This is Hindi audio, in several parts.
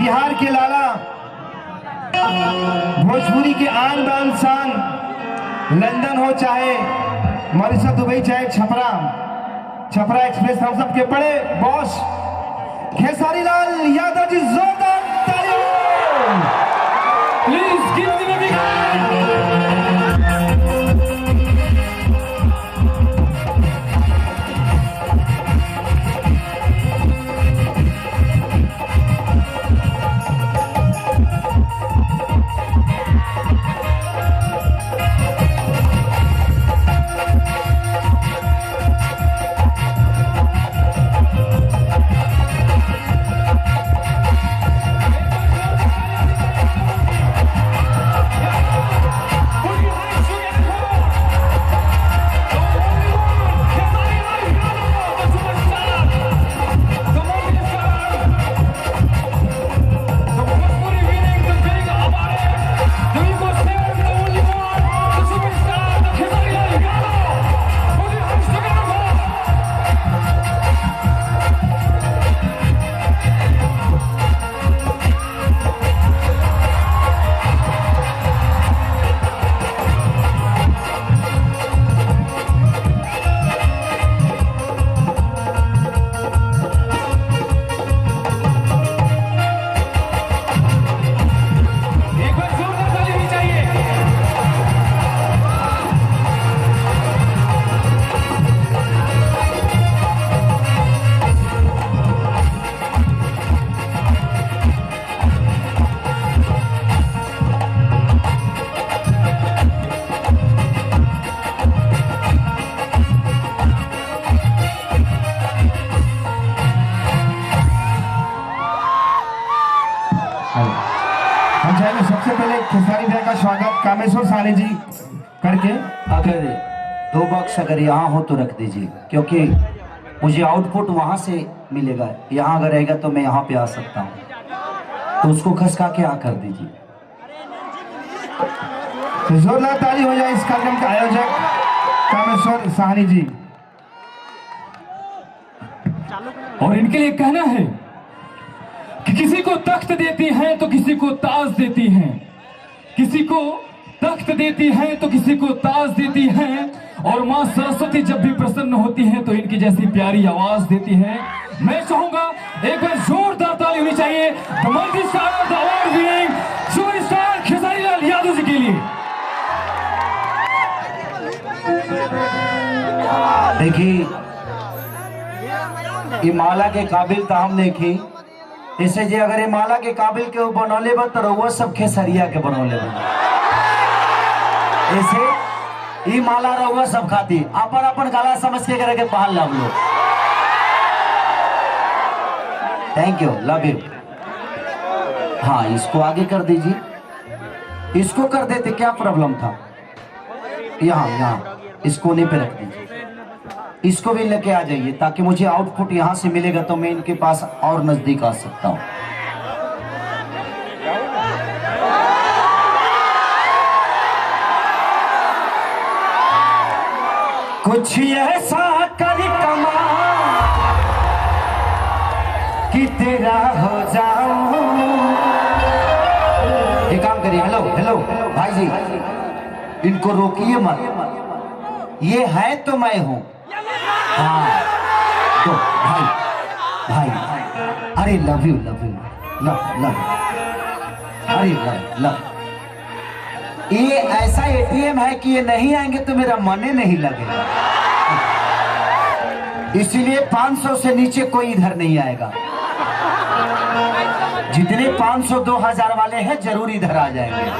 बिहार के लाला, भोजपुरी के आन बान शान, लंदन हो चाहे मॉरिशस, दुबई चाहे छपरा, छपरा एक्सप्रेस हम सबके बड़े बॉस खेसारी लाल यादव जी, जोरदार तालियां। Please give them a big सबसे पहले खेसारी भाई का स्वागत कामेश्वर साहनी जी करके। अगर 2 बॉक्स अगर यहाँ हो तो रख दीजिए, क्योंकि मुझे आउटपुट वहाँ से मिलेगा। यहाँ अगर रहेगा तो मैं यहाँ पे आ सकता हूँ, तो उसको खसका के कर दीजिए। तो जोरदार ताली हो जाए इस कार्यक्रम के आयोजक कामेश्वर साहनी जी। और इनके लिए कहना है कि किसी को तख्त देती हैं तो किसी को ताज देती हैं, किसी को तख्त देती हैं तो किसी को ताज देती हैं, और मां सरस्वती जब भी प्रसन्न होती हैं तो इनकी जैसी प्यारी आवाज देती हैं। मैं चाहूंगा एक बार जोरदार ताली होनी चाहिए the multi star the award winning superstar Khesari Lal Yadav ji के लिए। देखिए, ये माला के काबिल तो हम देखी, इसे जे अगर ये माला के काबिल के बनौले बा तो रउआ सब खेसरिया के बनौले बा। ऐसे ये माला रउआ सब खाती अपन अपन गला समझ के करे के पहन ला हम लोग। Thank you, love you. हाँ, इसको आगे कर दीजिए, इसको कर देते, क्या प्रॉब्लम था? यहाँ इसको नहीं पे रख दीजिए, इसको भी लेके आ जाइए, ताकि मुझे आउटपुट यहाँ से मिलेगा तो मैं इनके पास और नजदीक आ सकता हूँ। कुछ ऐसा कर कमाल कि तेरा हो जाऊं। एक काम करिए, हेलो हेलो भाई जी, इनको रोकिए मत, ये है तो मैं हूं। हाँ तो भाई भाई, अरे love you love you love love, अरे लव लव। ये ऐसा एटीएम है कि ये नहीं आएंगे तो मेरा मन ही नहीं लगेगा, इसीलिए 500 से नीचे कोई इधर नहीं आएगा। जितने 500 2000 वाले हैं जरूर इधर आ जाएंगे।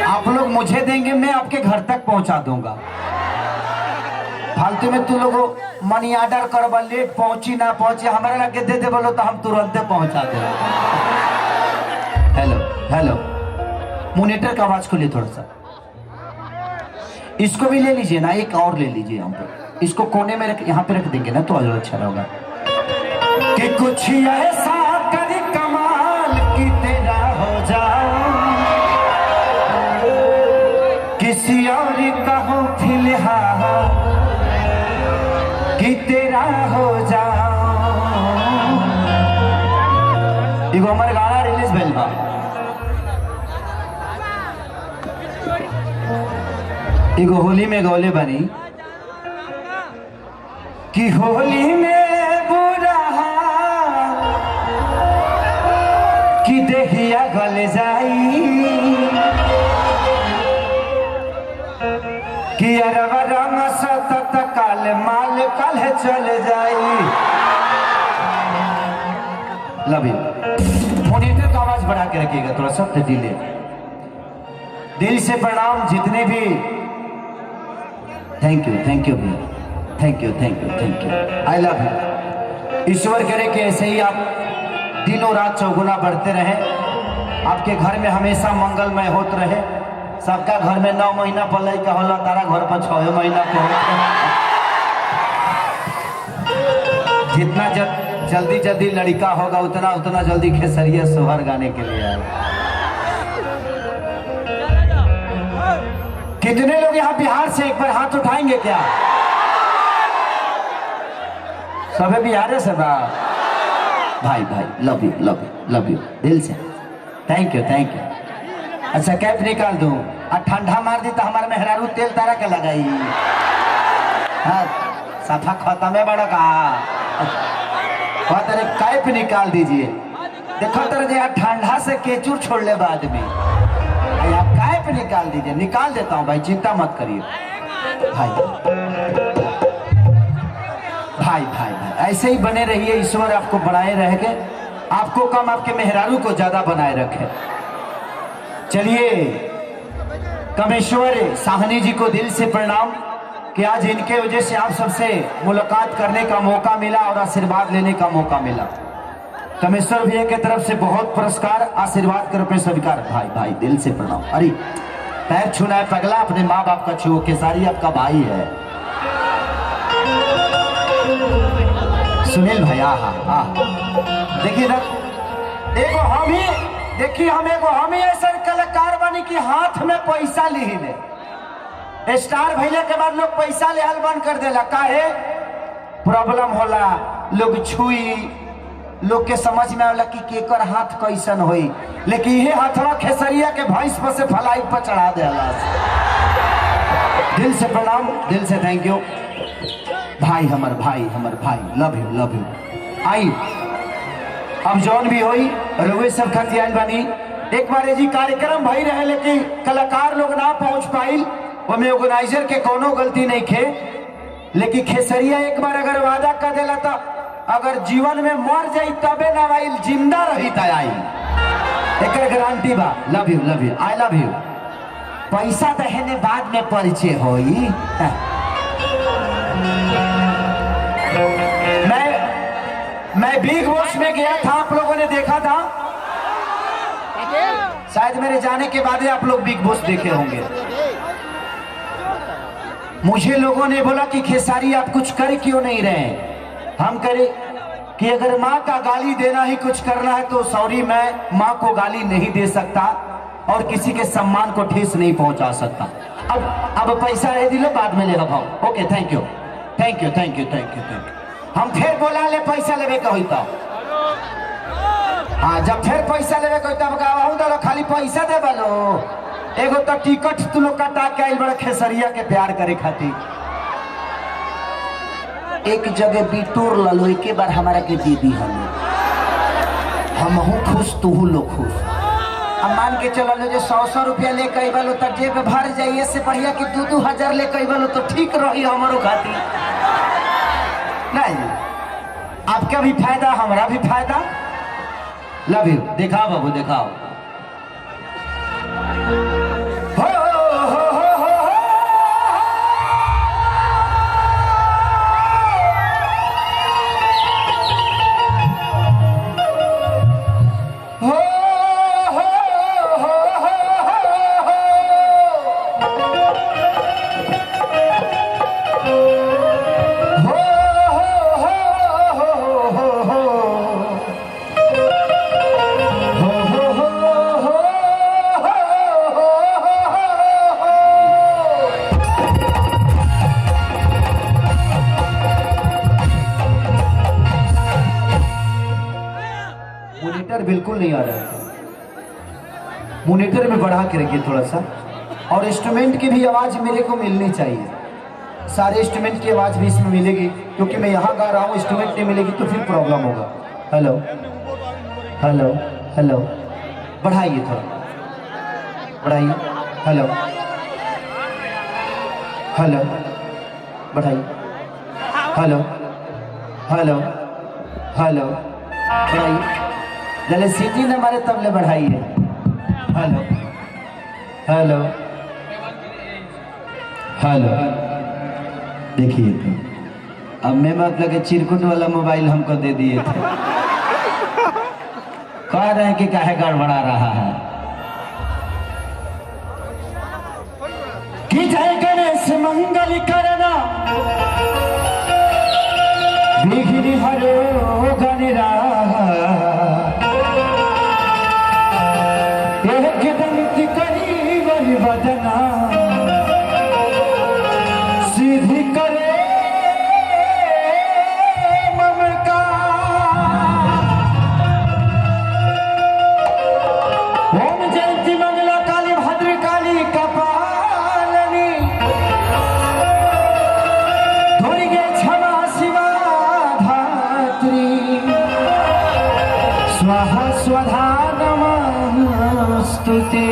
आप लोग मुझे देंगे, मैं आपके घर तक पहुंचा दूंगा। फालतू में तू लोगों मनी ऑर्डर करवा, लेट पहुंची ना पहुंची हमारे लगे दे दे बोलो तो हम तुरंत पहुंचा दे। हेलो हेलो, मोनिटर का आवाज खोलिए थोड़ा सा। इसको भी ले लीजिए ना, एक और ले लीजिए यहाँ पे, इसको कोने में रख, यहाँ पे रख देंगे ना तो और अच्छा रहेगा। कि कुछ ऐसा कर कमाल कि तेरा हो जाऊं, किसी और का हो फिलहाल कि तेरा हो जाऊं। एगो हमारे गाना रिलीज भइल बा, एगो होली में गौले बनी कि होली में बुरा कि देहिया गल जाई कि अरवा रंग सतत काल माल कल चल जाई। Love you. मॉनिटर का आवाज बढ़ा के रखिएगा थोड़ा सा, डिले। दिल से प्रणाम जितने भी, थैंक यू भैया, thank you I love you. ईश्वर करे कि ऐसे ही आप दिनों रात चौगुना बढ़ते रहे, आपके घर में हमेशा मंगलमय होते रहे। सबका घर में 9 महीना पल का होला, तारा घर पर 6 महीना जितना जल्दी लड़का होगा उतना जल्दी खेसरिया सोहर गाने के लिए आएगा। कितने लोग यहाँ बिहार से एक बार हाथ उठाएंगे क्या? सबे बिहार से बा भाई, लव यू दिल से, थैंक यू। अच्छा कैप निकाल दूं और ठंडा मार दी तो हमारे मेहरारू तेल तारा के लगाई। हाँ सफा खत्म है बड़ा का तेरे कैप निकाल दीजिए। देखो तेरे यार ठंडा से केचूर छोड़ ले बाद में, आप कैप निकाल दीजिए। निकाल देता हूँ भाई, चिंता मत करिए भाई ऐसे ही बने रहिए। ईश्वर आपको बनाए रहेंगे, आपको कम आपके मेहरारू को ज्यादा बनाए रखे। चलिए कमेश्वर साहनी जी को दिल से प्रणाम कि आज इनके वजह से आप सबसे मुलाकात करने का मौका मिला और आशीर्वाद लेने का मौका मिला। कमेश्वर भैया की तरफ से बहुत पुरस्कार आशीर्वाद के रूप में स्वीकार। भाई दिल से प्रणाम। अरे पैर छूना है पगला, अपने माँ बाप का छू, केसारी आपका भाई है। सुनील भैया देखिए ना, हम ही ऐसा कलाकार बनी कि हाथ में पैसा ली। स्टार भैया के बाद लोग पैसा ले बंद कर देला, काहे? प्रॉब्लम होला, लोग छुई, लोग के समझ में आला कि केकर हाथ कैसन होई, लेकिन ये हाथवा खेसरिया के भैंस पर से फलाई पर चढ़ा देला। दिल से प्रणाम, दिल से थैंक यू भाई, हमर भाई लव यू। आई अब जौन भी होई रउए सब खतियान बनी। एक बार जी कार्यक्रम भाई रहे, लेकिन कलाकार लोग ना पहुंच पाइल, उनमें ऑर्गेनाइजर के कोनो गलती नहीं खे। लेकिन खेसरिया एक बार अगर वादा कर देला था, अगर जीवन में मर जाई तबे ना आइल, जिंदा रही त आई, एक गारंटी बा। Love you I love you. पैसा दहेने बाद में परिचय होई। मैं बिग बॉस में गया था, आप लोगों ने देखा था शायद, मेरे जाने के बाद ही आप लोग बिग बॉस देखे होंगे। मुझे लोगों ने बोला कि खेसारी आप कुछ कर क्यों नहीं रहे? हम करे कि अगर माँ का गाली देना ही कुछ करना है तो सॉरी, मैं माँ को गाली नहीं दे सकता और किसी के सम्मान को ठेस नहीं पहुंचा सकता। अब पैसा दे दिलो, बाद में ले रहा। Okay thank you. हम फिर बोला ले पैसा लेवे के होता। हाँ जब फिर पैसा लेवे के होता तब खाली पैसा दे बोलो। एगो तो टिकट तू लोग कटा के आइल बड़ा खेसरिया के प्यार करे खातिर। एक जगह बिटोर ललो, एक बार हमारा के दीदी हम खुश, तू लोग खुश। अब मान के चलो जो 100 रुपया ले कई बोलो तो जेब भर जाइए, से बढ़िया कि 2-2 ले कई बोलो तो ठीक रही हमारो खातिर। नहीं, आपका भी फायदा हमारा भी फायदा। Love you. दिखाओ बाबू दिखाओ। मोनीटर बिल्कुल नहीं आ रहा है, मोनीटर में बढ़ा के रखिए थोड़ा सा। और इंस्ट्रूमेंट की भी आवाज़ मेरे को मिलनी चाहिए, सारे इंस्ट्रूमेंट की आवाज़ भी इसमें मिलेगी, क्योंकि मैं यहाँ गा रहा हूँ, इंस्ट्रूमेंट नहीं मिलेगी तो फिर प्रॉब्लम होगा। हेलो हेलो हेलो, बढ़ाइए थोड़ा, बढ़ाइए। हेलो हेलो, बढ़ाइए। हेलो हेलो हेलो, बढ़ाइए। जले सीटी न मारे तब ले बढ़ाइए। हेलो हेलो हेलो, देखिए तो अब मैं मतलब कि चिरकुट वाला मोबाइल हमको दे दिए थे, कह रहे हैं कि काहे गड़बड़ा रहा है। कि जय गणेश मंगल करना विघ्न हरो गणराज, एक दंत करी वही बदना, सीधी करे ममका। ओम जयंती मंगला काली भद्र काली कपालनी, दुर्गे क्षमा शिवा धात्री, स्वाहा स्वधा नमस्तुते।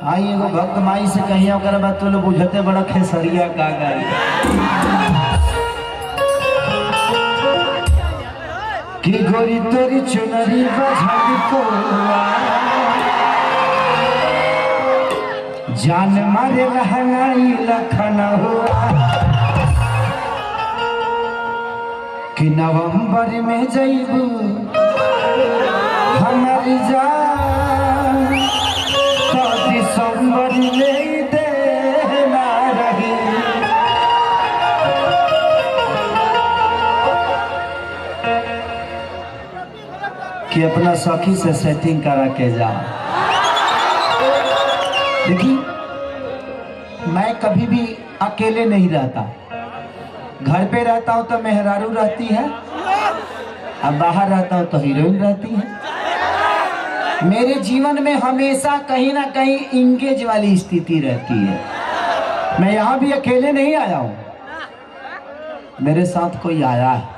आई एगो भक्त माई से कहिए, ओकर बाद तो लोग बुझते बड़ा खेसरिया का गाई। कि गोरी तोरी चुनरी बझल कोआ, जान मारे लहंगाई लखन हुआ। कि नवंबर में जइबू हमारी जान, तो दिसंबर ले देना रही। कि अपना सखी से सेटिंग करा के जा। देखिए मैं कभी भी अकेले नहीं रहता, घर पे रहता हूँ तो मेहरारू रहती है, अब बाहर रहता हूँ तो हीरोइन रहती है। मेरे जीवन में हमेशा कहीं ना कहीं इंगेज वाली स्थिति रहती है। मैं यहाँ भी अकेले नहीं आया हूँ, मेरे साथ कोई आया है।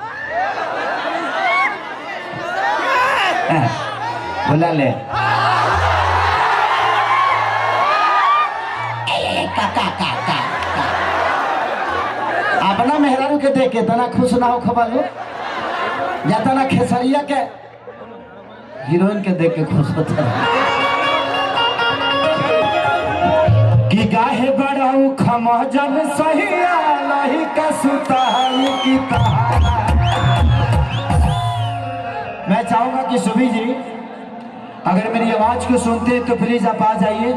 बुला ले अपना मेहरारू के देख के तना खुश ना हो खबालो, या तना खेसरिया के हीरोइन के देख के खुश होता है। कि गाहे बड़ाऊ खमा जब सही आलही का सुताई की तहारा। मैं चाहूंगा कि सुभी जी अगर मेरी आवाज को सुनते हैं तो प्लीज आप आ जाइए,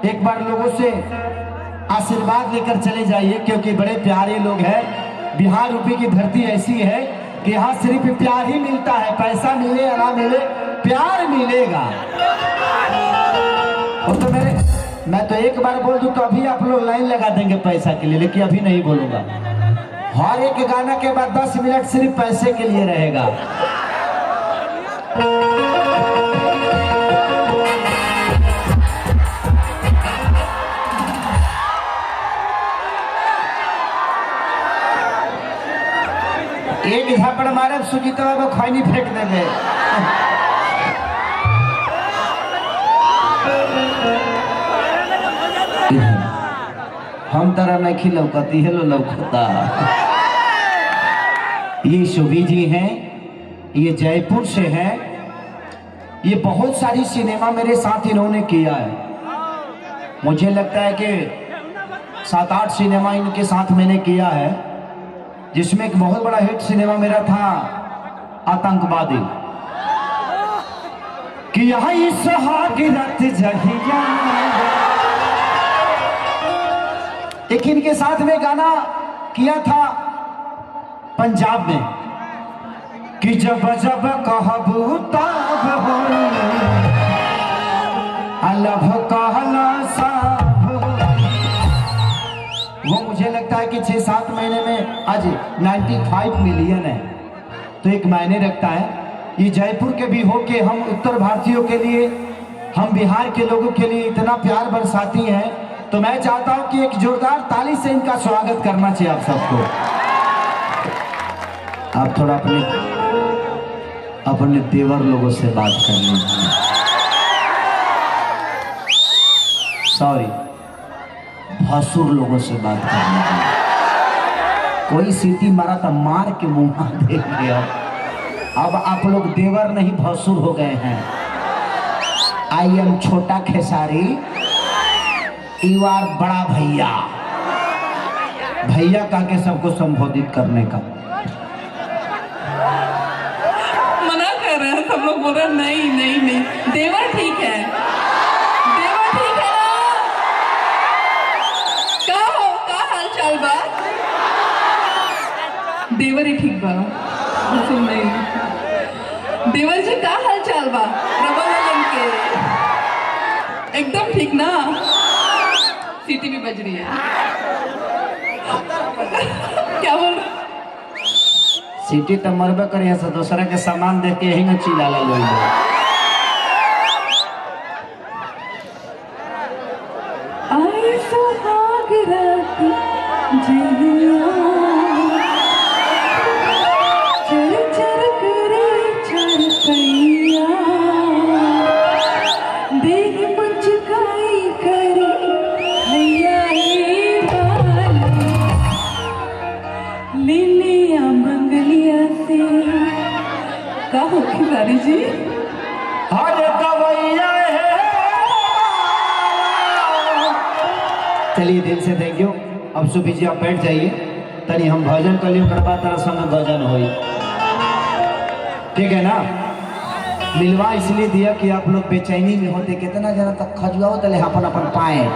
एक बार लोगों से आशीर्वाद लेकर चले जाइए, क्योंकि बड़े प्यारे लोग हैं। बिहार यूपी की धरती ऐसी है कि यहाँ सिर्फ प्यार ही मिलता है, पैसा मिले या ना मिले प्यार मिलेगा। वो तो मैं तो एक बार बोल दूं तो अभी आप लोग लाइन लगा देंगे पैसा के लिए, लेकिन अभी नहीं बोलूंगा। हर एक गाना के बाद 10 मिनट सिर्फ पैसे के लिए रहेगा। एक झापड़ मारे सुजीत बाबू खैनी फेंक देंगे। हम तरह नहीं खिलौकती है लो लौकता। ये शोभी जी हैं, ये जयपुर से हैं। ये बहुत सारी सिनेमा मेरे साथ इन्होंने किया है। मुझे लगता है कि 7-8 सिनेमा इनके साथ मैंने किया है, जिसमें एक बहुत बड़ा हिट सिनेमा मेरा था आतंकवादी। कि यहाँ सुहागिरत जहिया, एक इनके साथ में गाना किया था पंजाब में। कि जब जब कहबू तब हो अलभ कहला साब। वो मुझे लगता लगता है कि 6-7 महीने में आज 95 मिलियन है, तो एक मायने रखता है। ये जयपुर के भी हो के हम उत्तर भारतीयों के लिए, हम बिहार के लोगों के लिए इतना प्यार बरसाती हैं, तो मैं चाहता हूं कि एक जोरदार ताली से इनका स्वागत करना चाहिए आप सबको। आप थोड़ा अपने देवर लोगों से बात कर लीजिए। सॉरी, भसुर लोगों से बात कर लीजिए। कोई सीटी मारा था, मार के मुंह दे गया। अब आप लोग देवर नहीं भसुर हो गए हैं। आई एम छोटा खेसारी, यू आर बड़ा भैया। भैया कह के सबको संबोधित करने का मना कर रहे हैं, सब लोग बोल रहे हैं नहीं नहीं नहीं, देवर ठीक है, देवर ठीक है ना। का हाल चाल बा? देवर ही ठीक बा। सुन नहीं, देवर जी का हाल चाल बा? रबा लगन के एकदम ठीक ना? सीटी भी बज रही है। क्या बोल रहे? सिटी तो मरबे करे से दूसरा के सामान देख के यही में चिल्ला ला लोग। आई सुहाग रात जिया, चर चर करे चरपैया, देह मुझकाई करे हैया ए बाली, लिलिया मंगलिया से। का हो खिलाड़ी जी? चलिए दिल से थैंक यू। अब सुबह जी आप बैठ जाइए, तनी हम भजन कर लियो, करवा तरह संग भजन होई, ठीक है ना। मिलवा इसलिए दिया कि आप लोग बेचैनी में होते, कितना जना तक खजुआओ तले अपन अपन पैंट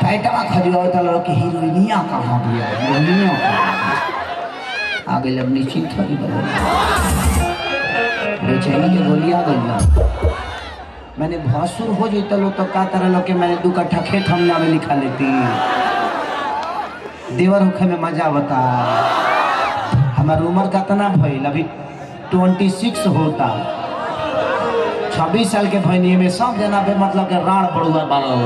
पैटवा खजुआओ तले कि हीरोइनिया कहाँ गया, हीरोइनिया आगे अब निश्चिंत हो बेचैनी के गोली आ गई। मैंने भसुर हो जाता लो तो का तरह लो के मैंने 2 कट्ठा खेत हम में लिखा लेती। देवर होखे में मजा बता। हमारी उम्र कितना भइल? अभी 26 होता। 26 साल के भइनी में सब जना पे मतलब के राण पड़ुआ बालो।